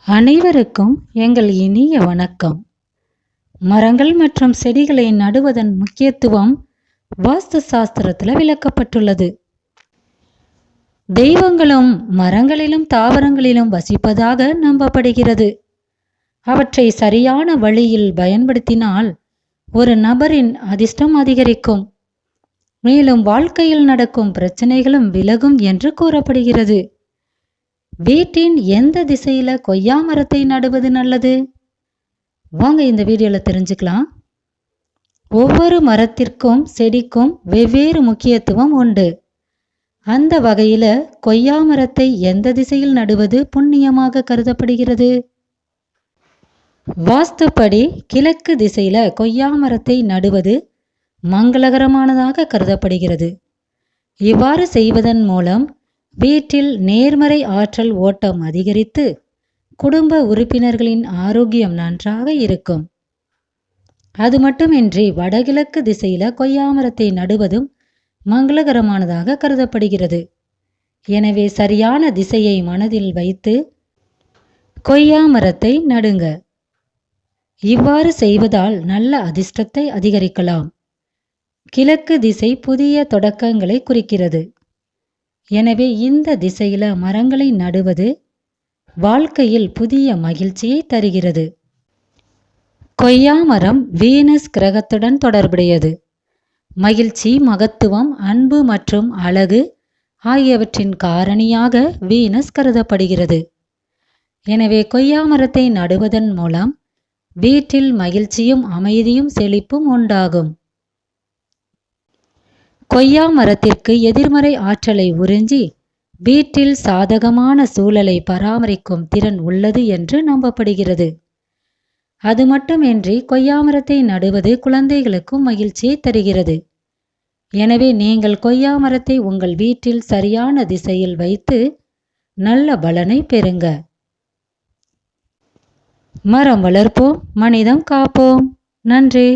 அனைவருக்கும் எங்கள் இனிய வணக்கம். மரங்கள் மற்றும் செடிகளை நடுவதன் முக்கியத்துவம் வாஸ்து சாஸ்திரத்தில் விளக்கப்பட்டுள்ளது. தெய்வங்களும் மரங்களிலும் தாவரங்களிலும் வசிப்பதாக நம்பப்படுகிறது. அவற்றை சரியான வழியில் பயன்படுத்தினால் ஒரு நபரின் அதிர்ஷ்டம் அதிகரிக்கும், மேலும் வாழ்க்கையில் நடக்கும் பிரச்சனைகளும் விலகும் என்று கூறப்படுகிறது. வீட்டின் எந்த திசையில கொய்யா மரத்தை நடுவது நல்லது? வாங்க இந்த வீடியோல தெரிஞ்சுக்கலாம். ஒவ்வொரு மரத்திற்கும் செடிக்கும் வெவ்வேறு முக்கியத்துவம் உண்டு. அந்த வகையில கொய்யா மரத்தை எந்த திசையில் நடுவது புண்ணியமாக கருதப்படுகிறது? வாஸ்துப்படி கிழக்கு திசையில கொய்யா மரத்தை நடுவது மங்களகரமானதாக கருதப்படுகிறது. இவ்வாறு செய்வதன் மூலம் வீட்டில் நேர்மறை ஆற்றல் ஓட்டம் அதிகரித்து குடும்ப உறுப்பினர்களின் ஆரோக்கியம் நன்றாக இருக்கும். அது மட்டுமின்றி வடகிழக்கு திசையில கொய்யா மரத்தை நடுவதும் மங்களகரமானதாக கருதப்படுகிறது. எனவே சரியான திசையை மனதில் வைத்து கொய்யா மரத்தை நடுங்க. இவ்வாறு செய்வதால் நல்ல அதிர்ஷ்டத்தை அதிகரிக்கலாம். கிழக்கு திசை புதிய தொடக்கங்களை குறிக்கிறது. எனவே இந்த திசையில மரங்களை நடுவது வாழ்க்கையில் புதிய மகிழ்ச்சியை தருகிறது. கொய்யா மரம் வீனஸ் கிரகத்துடன் தொடர்புடையது. மகிழ்ச்சி, மகத்துவம், அன்பு மற்றும் அழகு ஆகியவற்றின் காரணியாக வீனஸ் கருதப்படுகிறது. எனவே கொய்யா மரத்தை நடுவதன் மூலம் வீட்டில் மகிழ்ச்சியும் அமைதியும் செழிப்பும் உண்டாகும். கொய்யா மரத்திற்கு எதிர்மறை ஆற்றலை உறிஞ்சி வீட்டில் சாதகமான சூழலை பராமரிக்கும் திறன் உள்ளது என்று நம்பப்படுகிறது. அது மட்டுமின்றி கொய்யா மரத்தை நடுவது குழந்தைகளுக்கும் மகிழ்ச்சியை தருகிறது. எனவே நீங்கள் கொய்யா மரத்தை உங்கள் வீட்டில் சரியான திசையில் வைத்து நல்ல பலனை பெறுங்க. மரம் வளர்ப்போம், மனிதம் காப்போம். நன்றி.